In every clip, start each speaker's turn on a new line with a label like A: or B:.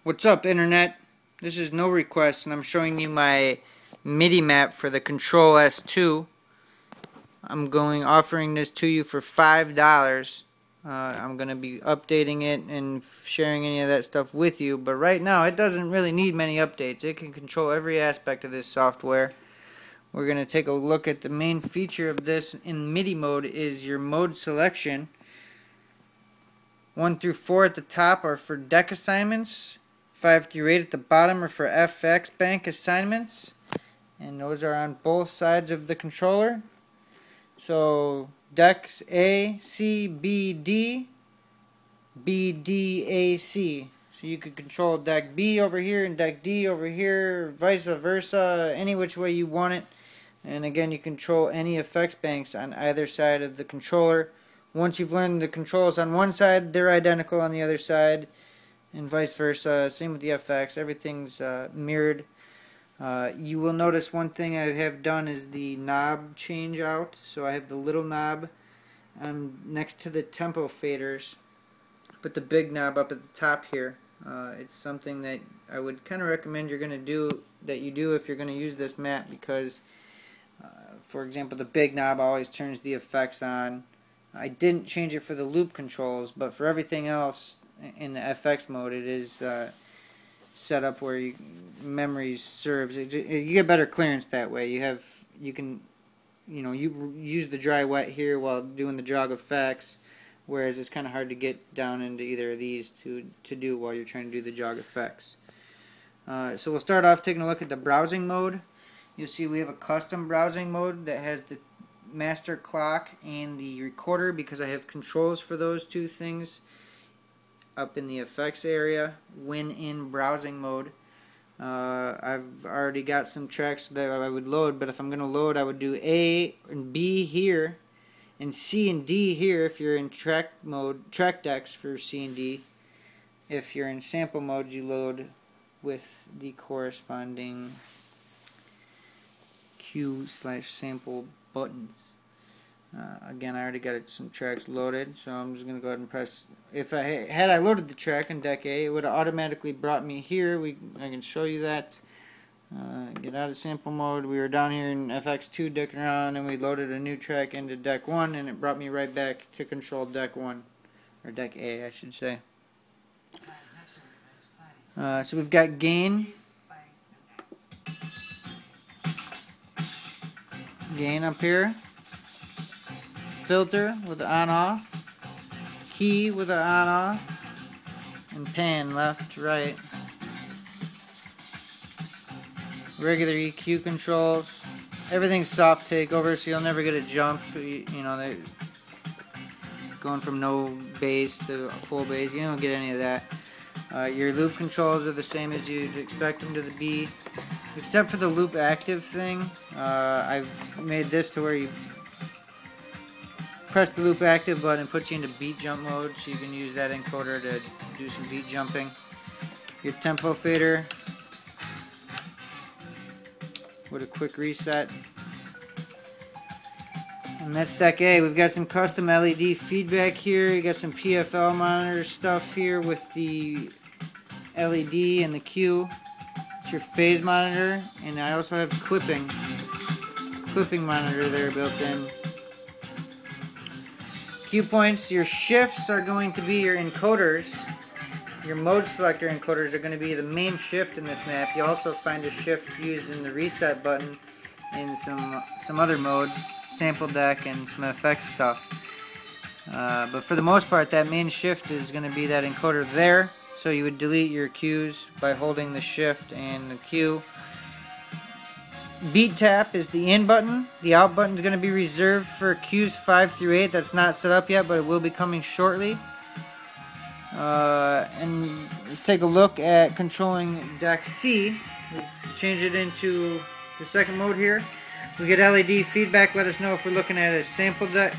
A: What's up, Internet? This is NoRequest's, and I'm showing you my Midi map for the Kontrol S2. I'm offering this to you for $5. I'm going to be updating it and sharing any of that stuff with you, but right now it doesn't really need many updates. It can control every aspect of this software. We're going to take a look at the main feature of this in Midi mode is your mode selection. 1 through 4 at the top are for deck assignments. 5 through 8 at the bottom are for FX bank assignments, and those are on both sides of the controller. So decks A, C, B, D, B, D, A, C. So you could control deck B over here and deck D over here, vice versa, any which way you want it. And again, you control any effects banks on either side of the controller. Once you've learned the controls on one side, they're identical on the other side, and vice versa. Same with the FX. Everything's mirrored. You will notice one thing I have done is the knob change out. So I have the little knob next to the tempo faders. Put the big knob up at the top here. It's something that I would kind of recommend you do if you're going to use this map, because for example, the big knob always turns the effects on. I didn't change it for the loop controls, but for everything else in the FX mode, it is set up where memory serves. You get better clearance that way. You can use the dry wet here while doing the jog effects, whereas it's kind of hard to get down into either of these to do while you're trying to do the jog effects. So we'll start off taking a look at the browsing mode. You'll see we have a custom browsing mode that has the master clock and the recorder, because I have controls for those two things up in the effects area when in browsing mode. I've already got some tracks that I would load, but if I'm going to load, I would do A and B here and C and D here if you're in track mode, track decks for C and D. If you're in sample mode, you load with the corresponding Q/sample buttons. Again, I already got some tracks loaded, so I'm just going to go ahead and press. If I loaded the track in deck A, it would have automatically brought me here. I can show you that. Get out of sample mode. We were down here in FX2 dicking around, and we loaded a new track into deck 1, and it brought me right back to control deck 1, or deck A, I should say. So we've got gain. Gain up here. Filter with the on-off, key with the on-off, and pan left, right. Regular EQ controls. Everything's soft takeover, so you'll never get a jump. They're going from no bass to full bass. You don't get any of that. Your loop controls are the same as you'd expect them to be, except for the loop active thing. I've made this to where you press the loop active button and puts you into beat jump mode, so you can use that encoder to do some beat jumping. Your tempo fader with a quick reset. And that's deck A. We've got some custom LED feedback here. You got some PFL monitor stuff here with the LED and the Q. It's your phase monitor, and I also have clipping monitor there built in. Cue points. Your shifts are going to be your encoders. Your mode selector encoders are going to be the main shift in this map. You also find a shift used in the reset button in some other modes, sample deck and some FX stuff. But for the most part, that main shift is going to be that encoder there. So you would delete your cues by holding the shift and the cue. Beat tap is the in button. The out button is going to be reserved for cues 5 through 8. That's not set up yet, but it will be coming shortly. And let's take a look at controlling deck C. We'll change it into the second mode here. We get LED feedback. Let us know if we're looking at a sample deck,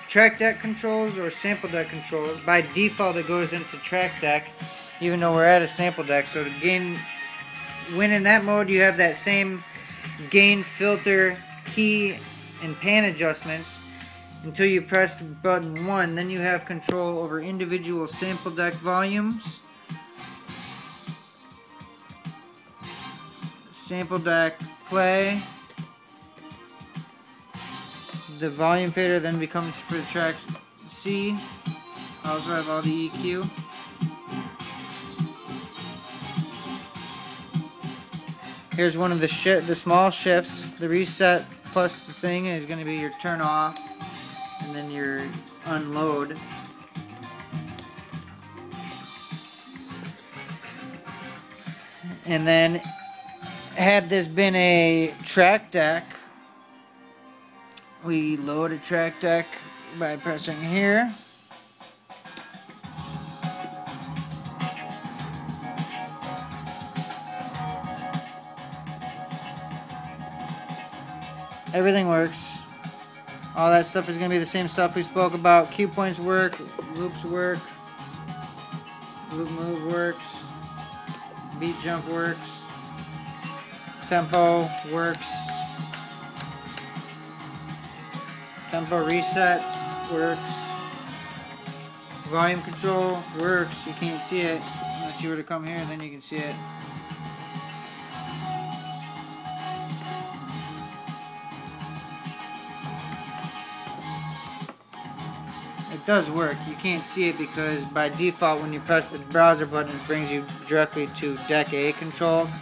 A: track deck controls, or sample deck controls. By default, it goes into track deck, even though we're at a sample deck. So to gain, when in that mode, you have that same gain, filter, key, and pan adjustments until you press button 1. Then you have control over individual sample deck volumes sample deck, play. The volume fader then becomes for the track C. I also have all the EQ. Here's one of the small shifts. The reset plus the thing is going to be your turn off and then your unload. And then had this been a track deck, we load a track deck by pressing here. Everything works. All that stuff is going to be the same stuff we spoke about. Cue points work, loops work, loop move works, beat jump works, tempo works, tempo reset works, volume control works. You can't see it unless you were to come here, then you can see it. It does work. You can't see it because by default when you press the browser button it brings you directly to deck A controls.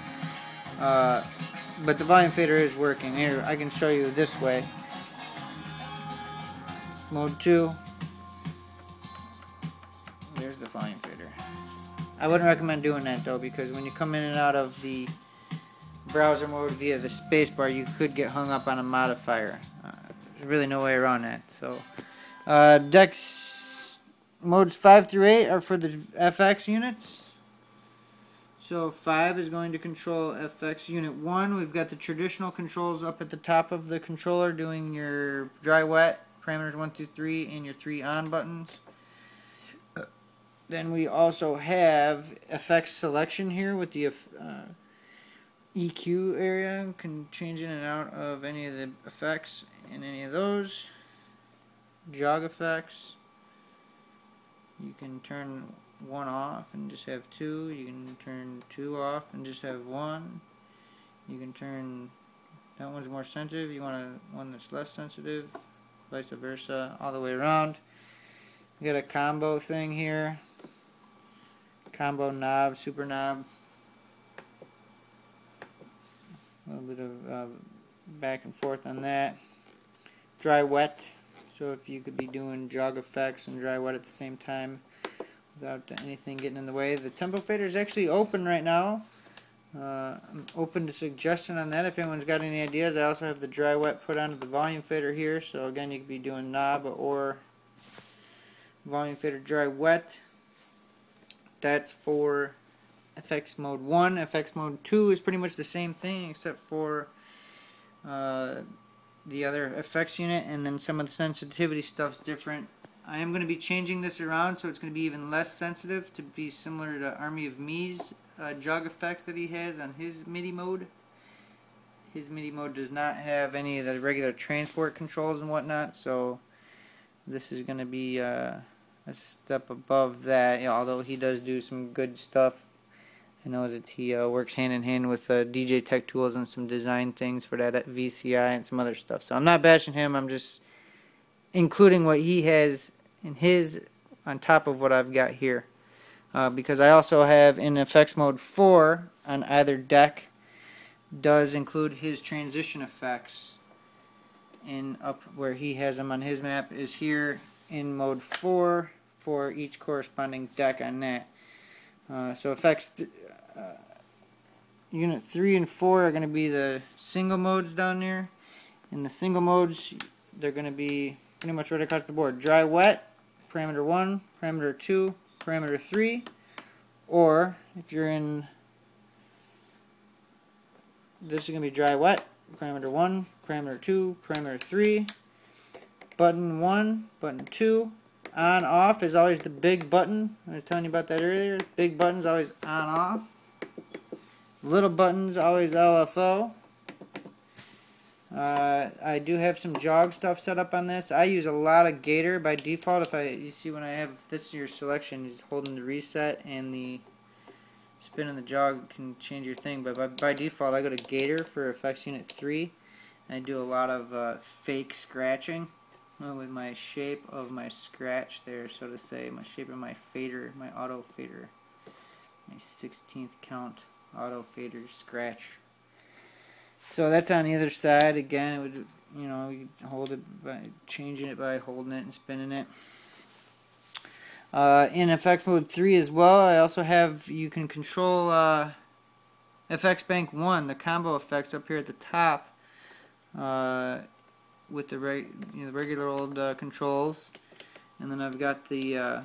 A: But the volume fader is working. Here, I can show you this way. Mode 2. There's the volume fader. I wouldn't recommend doing that though, because when you come in and out of the browser mode via the spacebar, you could get hung up on a modifier. There's really no way around that. So, decks modes 5 through 8 are for the FX units. So 5 is going to control FX unit 1. We've got the traditional controls up at the top of the controller doing your dry wet, parameters 1 through 3, and your 3 on buttons. Then we also have FX selection here with the EQ area. You can change in and out of any of the effects in any of those. Jog effects. You can turn 1 off and just have 2. You can turn 2 off and just have 1. You can turn that one's more sensitive. You want one that's less sensitive. Vice versa, all the way around. We got a combo thing here. Combo knob, super knob. A little bit of back and forth on that. Dry wet. So if you could be doing jog effects and dry wet at the same time without anything getting in the way. The tempo fader is actually open right now. I'm open to suggestion on that if anyone's got any ideas. I also have the dry wet put onto the volume fader here. So again, you could be doing knob or volume fader dry wet. That's for FX mode 1. FX mode 2 is pretty much the same thing except for the other effects unit, and then some of the sensitivity stuff's different. I am going to be changing this around so it's going to be even less sensitive to be similar to Army of Me's jog effects that he has on his Midi mode. His Midi mode does not have any of the regular transport controls and whatnot, so this is going to be a step above that, although he does do some good stuff. I know that he works hand in hand with DJ Tech Tools and some design things for that at VCI and some other stuff. So I'm not bashing him, I'm just including what he has in his on top of what I've got here. Because I also have in FX mode 4 on either deck does include his transition effects. And up where he has them on his map is here in mode 4 for each corresponding deck on that. So effects unit 3 and 4 are going to be the single modes down there. In the single modes, they're going to be pretty much right across the board. Dry wet, parameter 1, parameter 2, parameter 3, or if you're in, this is going to be dry wet, parameter 1, parameter 2, parameter 3, button 1, button 2. On off is always the big button. I was telling you about that earlier. Big button's always on off. Little button's always LFO. I do have some jog stuff set up on this. I use a lot of gator by default. You see when I have this in your selection, it's holding the reset and the spinning the jog can change your thing, but by default I go to Gator for effects unit 3. And I do a lot of fake scratching with my shape of my scratch there, so to say, my shape of my fader, my auto fader, my 16th count auto fader scratch. So that's on the other side. Again, it would, you know, you hold it by changing it by holding it and spinning it. In effects mode 3 as well, I also have, you can control FX Bank 1, the combo effects up here at the top, with the regular old controls, and then I've got the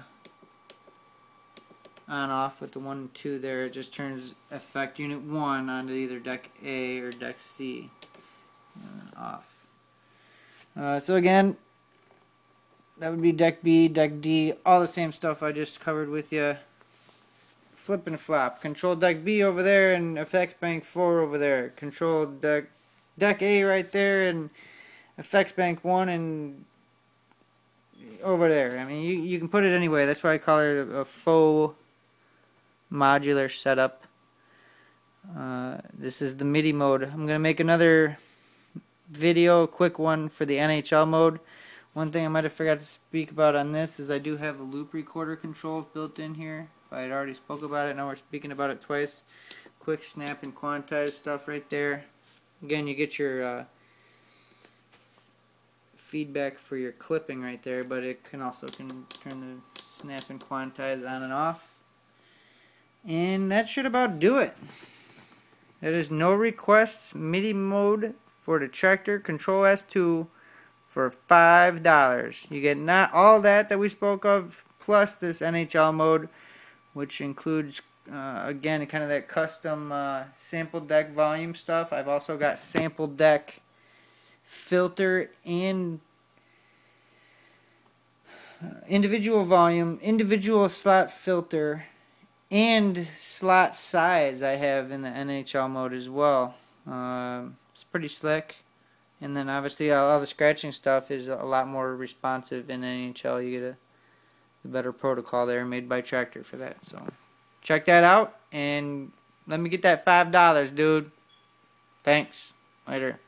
A: on off with the 1 and 2 there. It just turns effect unit 1 onto either deck A or deck C, and then off. So again, that would be deck B, deck D, all the same stuff I just covered with you. Flip and flop. Control deck B over there and effects bank 4 over there. Control deck A right there and effects bank 1 and over there. I mean, you can put it anyway. That's why I call it a faux modular setup. This is the Midi mode. I'm going to make another video, a quick one for the NHL mode. One thing I might have forgot to speak about on this is I do have a loop recorder control built in here. If I had already spoke about it, now we're speaking about it twice. Quick snap and quantize stuff right there. Again, you get your feedback for your clipping right there, but it can also turn the snap and quantize on and off. And that should about do it. That is NoRequest's Midi mode for the Tractor Kontrol S2 for $5. You get not all that we spoke of, plus this NHL mode, which includes again kind of that custom sample deck volume stuff. I've also got sample deck filter and individual volume, individual slot filter, and slot size I have in the NHL mode as well. It's pretty slick. And then obviously all the scratching stuff is a lot more responsive in NHL. You get a better protocol there made by Tractor for that. So check that out and let me get that $5, dude. Thanks. Later.